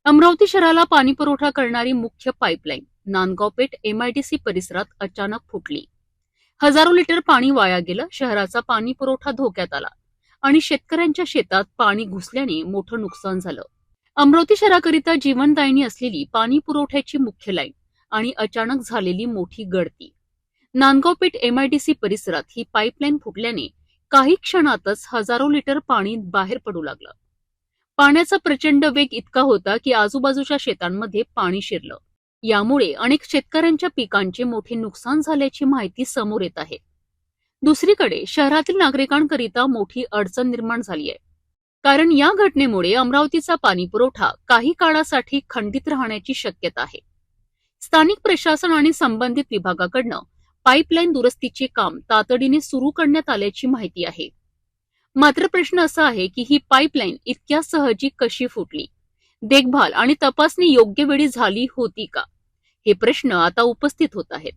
अमरावती शहराला पाणी पुरवठा करणारी मुख्य पाईपलाईन नांदगाव पेठ एमआयडीसी परिसरात अचानक फुटली. हजारो लिटर पाणी वाया गेलं. शहराचा पाणी पुरवठा धोक्यात आला आणि शेतकऱ्यांच्या शेतात पाणी घुसल्याने मोठं नुकसान झालं. अमरावती शहराकरिता जीवनदायिनी असलेली पाणी पुरवठ्याची मुख्य लाईन आणि अचानक झालेली मोठी गळती. नांदगाव पेठ एमआयडीसी परिसरात ही पाईपलाईन फुटल्याने काही क्षणातच हजारो लिटर पाणी बाहेर पडू लागलं. पाण्याचा प्रचंड वेग इतका होता की आजूबाजूच्या शेतांमध्ये पाणी शिरलं. यामुळे अनेक शेतकऱ्यांच्या पिकांचे मोठे नुकसान झाल्याची माहिती समोर येत आहे. दुसरीकडे शहरातील नागरिकांकरिता मोठी अडचण निर्माण झाली आहे, कारण या घटनेमुळे अमरावतीचा पाणी पुरवठा काही काळासाठी खंडित राहण्याची शक्यता आहे. स्थानिक प्रशासन आणि संबंधित विभागाकडून पाईपलाईन दुरुस्तीचे काम तातडीने सुरू करण्यात आल्याची माहिती आहे. मात्र प्रश्न असा आहे की ही पाईपलाईन इतक्या सहजी कशी फुटली? देखभाल आणि तपासणी योग्य वेळी झाली होती का? हे प्रश्न आता उपस्थित होत आहेत.